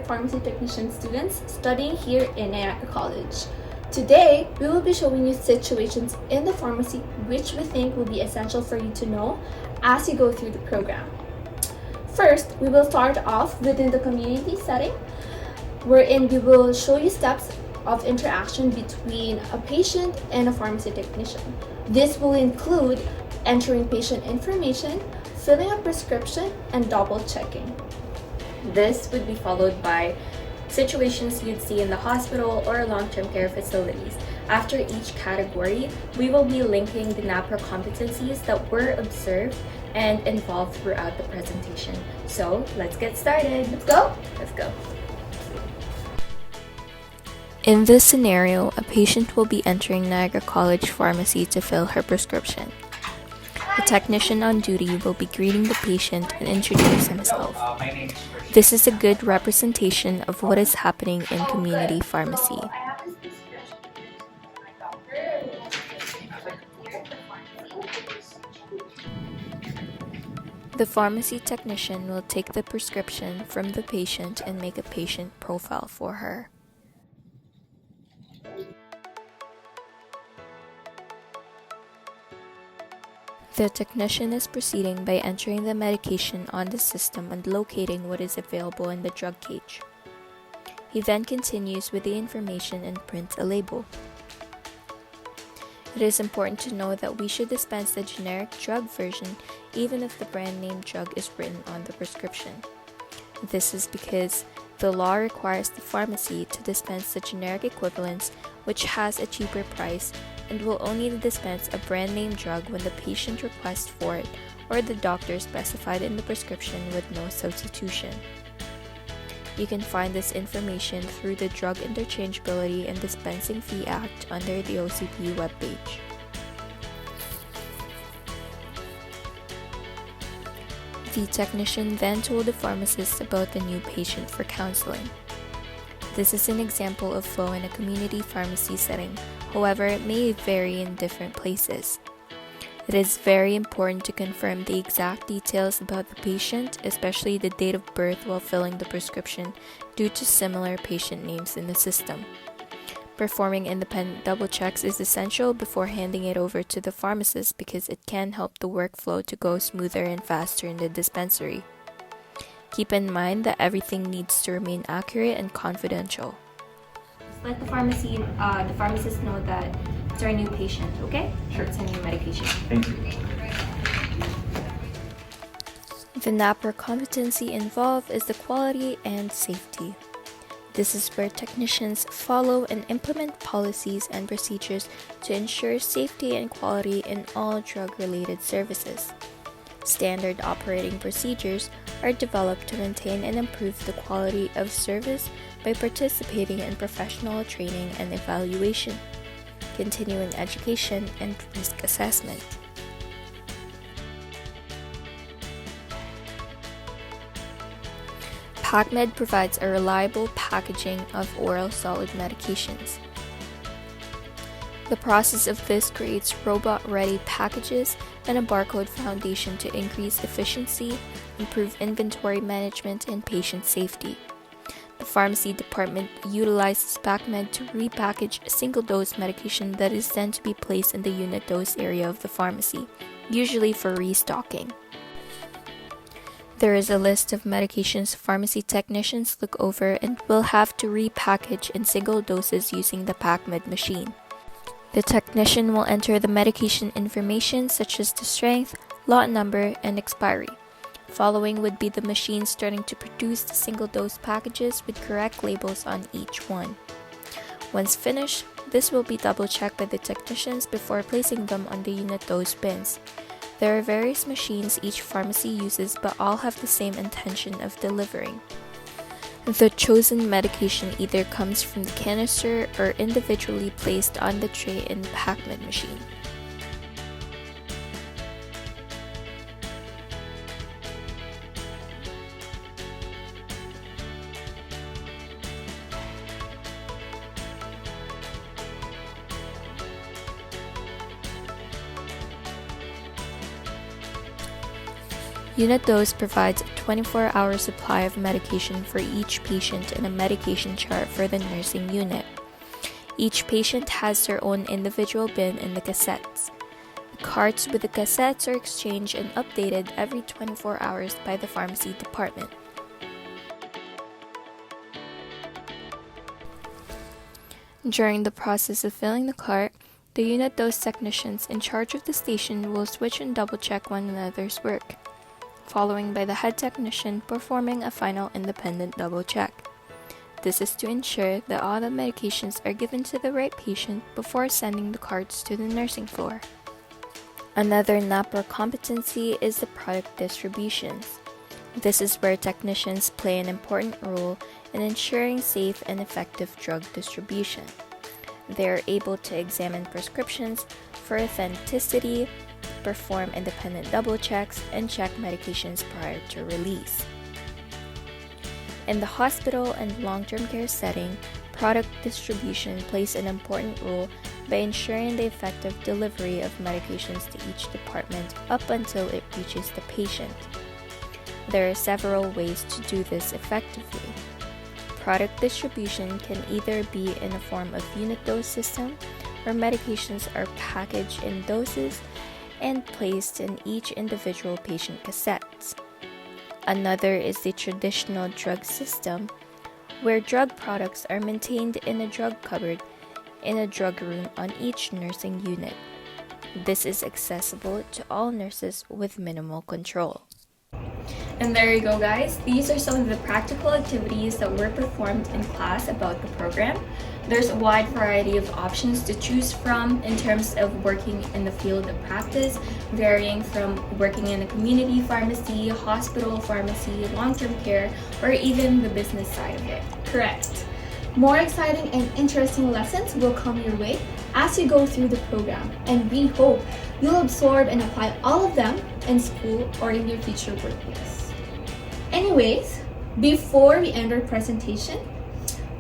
pharmacy technician students studying here in Niagara College. Today, we will be showing you situations in the pharmacy which we think will be essential for you to know as you go through the program. First, we will start off within the community setting, wherein we will show you steps of interaction between a patient and a pharmacy technician. This will include entering patient information, filling a prescription, and double checking. This would be followed by situations you'd see in the hospital or long-term care facilities. After each category, we will be linking the NAPRA competencies that were observed and involved throughout the presentation. So let's get started. Let's go! Let's go. In this scenario, a patient will be entering Niagara College Pharmacy to fill her prescription. The technician on duty will be greeting the patient and introduce himself. This is a good representation of what is happening in community pharmacy. The pharmacy technician will take the prescription from the patient and make a patient profile for her. The technician is proceeding by entering the medication on the system and locating what is available in the drug cage. He then continues with the information and prints a label. It is important to know that we should dispense the generic drug version even if the brand name drug is written on the prescription. This is because the law requires the pharmacy to dispense the generic equivalents, which has a cheaper price, and will only dispense a brand name drug when the patient requests for it or the doctor specified in the prescription with no substitution. You can find this information through the Drug Interchangeability and Dispensing Fee Act under the OCP webpage. The technician then told the pharmacist about the new patient for counseling. This is an example of flow in a community pharmacy setting. However, it may vary in different places. It is very important to confirm the exact details about the patient, especially the date of birth while filling the prescription due to similar patient names in the system. Performing independent double checks is essential before handing it over to the pharmacist because it can help the workflow to go smoother and faster in the dispensary. Keep in mind that everything needs to remain accurate and confidential. Let the pharmacist know that it's our new patient, okay? Sure. It's a new medication. Thank you. The NAPRA competency involved is the quality and safety. This is where technicians follow and implement policies and procedures to ensure safety and quality in all drug-related services. Standard operating procedures are developed to maintain and improve the quality of service by participating in professional training and evaluation, continuing education, and risk assessment. PACMed provides a reliable packaging of oral solid medications. The process of this creates robot-ready packages and a barcode foundation to increase efficiency, improve inventory management, and patient safety. The pharmacy department utilizes PACMed to repackage a single-dose medication that is then to be placed in the unit dose area of the pharmacy, usually for restocking. There is a list of medications pharmacy technicians look over and will have to repackage in single doses using the PACMed machine. The technician will enter the medication information such as the strength, lot number, and expiry. Following would be the machine starting to produce the single-dose packages with correct labels on each one. Once finished, this will be double-checked by the technicians before placing them on the unit dose bins. There are various machines each pharmacy uses, but all have the same intention of delivering. The chosen medication either comes from the canister or individually placed on the tray in the PACMed machine. Unit Dose provides a 24-hour supply of medication for each patient and a medication chart for the nursing unit. Each patient has their own individual bin in the cassettes. The carts with the cassettes are exchanged and updated every 24 hours by the pharmacy department. During the process of filling the cart, the unit dose technicians in charge of the station will switch and double-check one another's work, following by the head technician performing a final independent double-check. This is to ensure that all the medications are given to the right patient before sending the carts to the nursing floor. Another NAPRA competency is the product distributions. This is where technicians play an important role in ensuring safe and effective drug distribution. They are able to examine prescriptions for authenticity, perform independent double checks, and check medications prior to release. In the hospital and long-term care setting, product distribution plays an important role by ensuring the effective delivery of medications to each department up until it reaches the patient. There are several ways to do this effectively. Product distribution can either be in the form of unit dose system, where medications are packaged in doses and placed in each individual patient cassettes. Another is the traditional drug system, where drug products are maintained in a drug cupboard in a drug room on each nursing unit. This is accessible to all nurses with minimal control. And there you go, guys. These are some of the practical activities that were performed in class about the program. There's a wide variety of options to choose from in terms of working in the field of practice, varying from working in a community pharmacy, hospital pharmacy, long-term care, or even the business side of it. Correct. More exciting and interesting lessons will come your way as you go through the program, and we hope you'll absorb and apply all of them in school or in your future workplace. Anyways, before we end our presentation,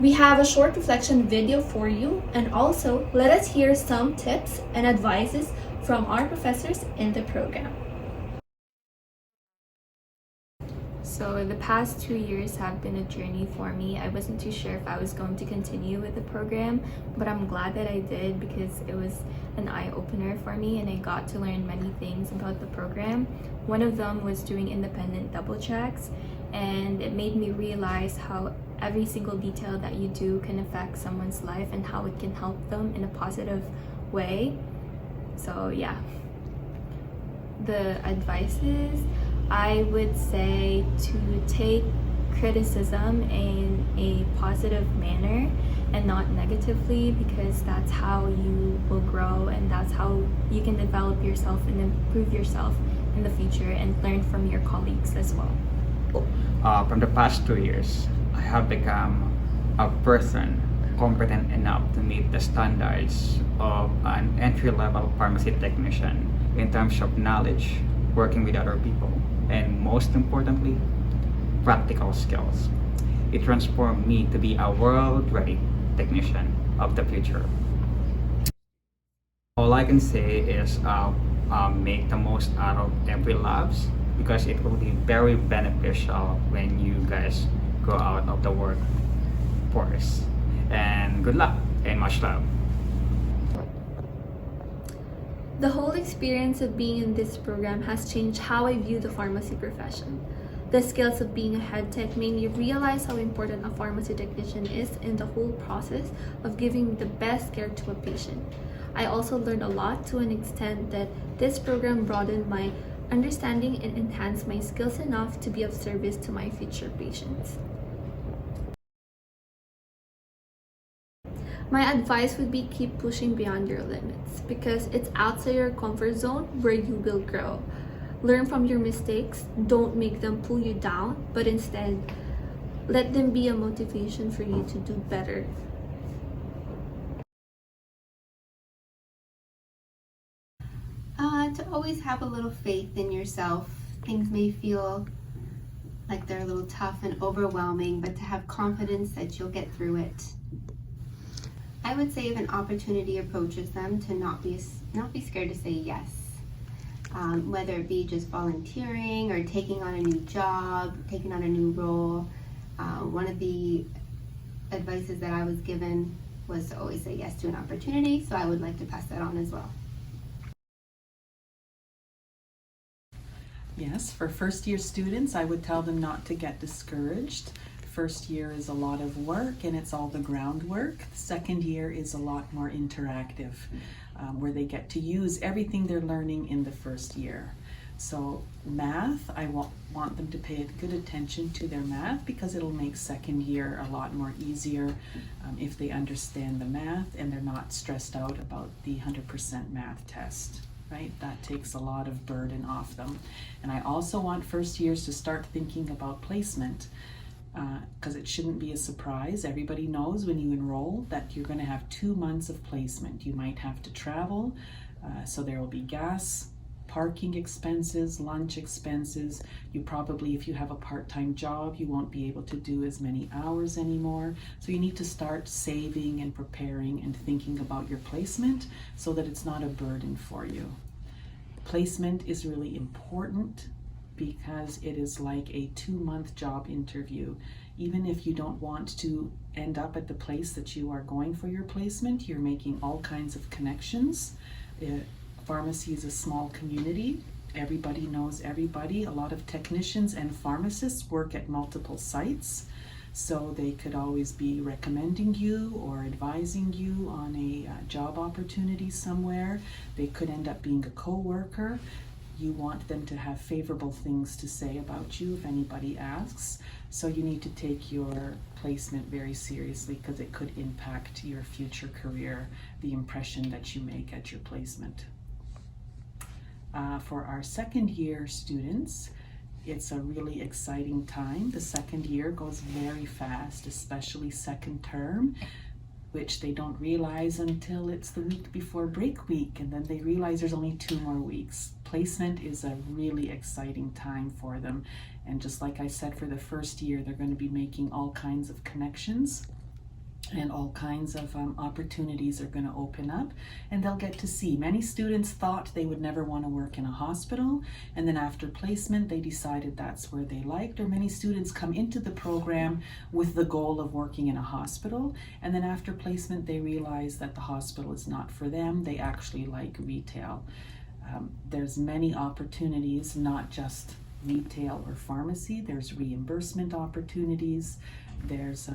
we have a short reflection video for you, and also let us hear some tips and advices from our professors in the program. So the past 2 years have been a journey for me. I wasn't too sure if I was going to continue with the program, but I'm glad that I did because it was an eye-opener for me and I got to learn many things about the program. One of them was doing independent double checks, and it made me realize how every single detail that you do can affect someone's life and how it can help them in a positive way. So yeah, the advice is, I would say to take criticism in a positive manner and not negatively, because that's how you will grow and that's how you can develop yourself and improve yourself in the future and learn from your colleagues as well. From the past 2 years, I have become a person competent enough to meet the standards of an entry-level pharmacy technician in terms of knowledge, working with other people, and most importantly, practical skills. It transformed me to be a world-ready technician of the future. All I can say is make the most out of every labs, because it will be very beneficial when you guys go out of the workforce. And good luck and much love. The whole experience of being in this program has changed how I view the pharmacy profession. The skills of being a head tech made me realize how important a pharmacy technician is in the whole process of giving the best care to a patient. I also learned a lot to an extent that this program broadened my understanding and enhanced my skills enough to be of service to my future patients. My advice would be keep pushing beyond your limits, because it's outside your comfort zone where you will grow. Learn from your mistakes, don't make them pull you down, but instead let them be a motivation for you to do better. To always have a little faith in yourself. Things may feel like they're a little tough and overwhelming, but to have confidence that you'll get through it. I would say if an opportunity approaches them, to not be scared to say yes. whether it be just volunteering or taking on a new job, taking on a new role. One of the advices that I was given was to always say yes to an opportunity, so I would like to pass that on as well. Yes, for first year students, I would tell them not to get discouraged. First year is a lot of work and it's all the groundwork. Second year is a lot more interactive, where they get to use everything they're learning in the first year. So math, I want them to pay good attention to their math because it'll make second year a lot more easier if they understand the math and they're not stressed out about the 100% math test. Right? That takes a lot of burden off them. And I also want first years to start thinking about placement because it shouldn't be a surprise. Everybody knows when you enroll that you're going to have 2 months of placement. You might have to travel, so there will be gas, parking expenses, lunch expenses. You probably, if you have a part-time job, you won't be able to do as many hours anymore. So you need to start saving and preparing and thinking about your placement so that it's not a burden for you. Placement is really important because it is like a 2-month job interview. Even if you don't want to end up at the place that you are going for your placement, you're making all kinds of connections. Pharmacy is a small community. Everybody knows everybody. A lot of technicians and pharmacists work at multiple sites, so they could always be recommending you or advising you on a job opportunity somewhere. They could end up being a co-worker. You want them to have favorable things to say about you if anybody asks. So you need to take your placement very seriously because it could impact your future career, the impression that you make at your placement. For our second year students, it's a really exciting time. The second year goes very fast, especially second term, which they don't realize until it's the week before break week, and then they realize there's only 2 more weeks. Placement is a really exciting time for them. And just like I said, for the first year, they're going to be making all kinds of connections and all kinds of opportunities are going to open up, and they'll get to see. Many students thought they would never want to work in a hospital, and then after placement they decided that's where they liked, or many students come into the program with the goal of working in a hospital, and then after placement they realize that the hospital is not for them. They actually like retail. There's many opportunities, not just retail or pharmacy. There's reimbursement opportunities. There's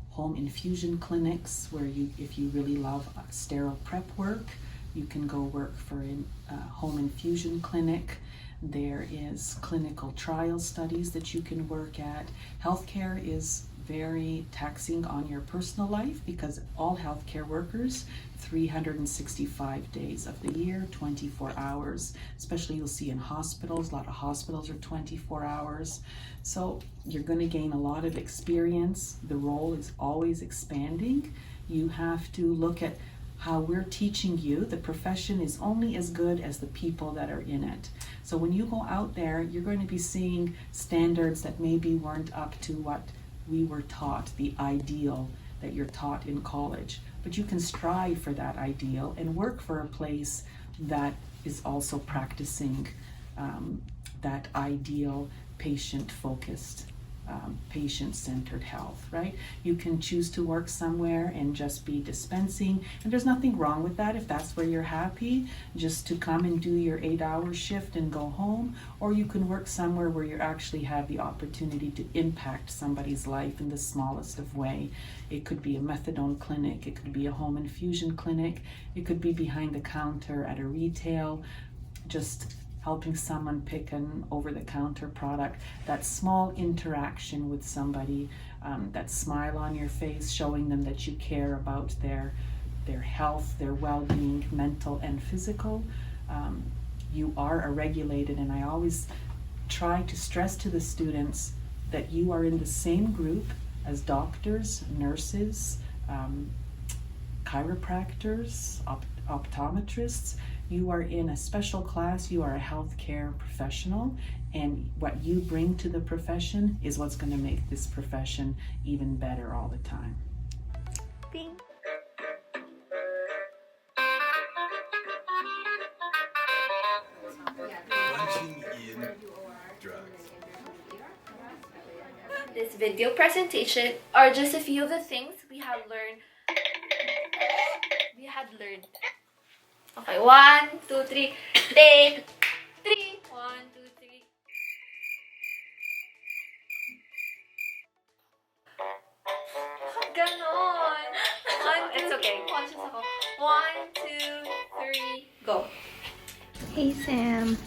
home infusion clinics where if you really love sterile prep work, you can go work for a home infusion clinic. There is clinical trial studies that you can work at. Healthcare is very taxing on your personal life because all healthcare workers, 365 days of the year, 24 hours, especially you'll see in hospitals. A lot of hospitals are 24 hours. So you're going to gain a lot of experience. The role is always expanding. You have to look at how we're teaching you. The profession is only as good as the people that are in it. So when you go out there, you're going to be seeing standards that maybe weren't up to what we were taught, the ideal that you're taught in college. But you can strive for that ideal and work for a place that is also practicing that ideal patient-focused, patient-centered health, right? You can choose to work somewhere and just be dispensing, and there's nothing wrong with that if that's where you're happy, just to come and do your 8-hour shift and go home, or you can work somewhere where you actually have the opportunity to impact somebody's life in the smallest of way. It could be a methadone clinic, it could be a home infusion clinic, it could be behind the counter at a retail, just helping someone pick an over-the-counter product. That small interaction with somebody, that smile on your face, showing them that you care about their health, their well-being, mental and physical. You are regulated, and I always try to stress to the students that you are in the same group as doctors, nurses, chiropractors, optometrists. You are in a special class, you are a healthcare professional, and what you bring to the profession is what's going to make this profession even better all the time. Bing. This video presentation are just a few of the things we had learned. Okay, 1, 2, 3. Take 3. 1, 2, 3. Ganon. It's okay. Conscious ako. 1, 2, 3, go. Hey Sam.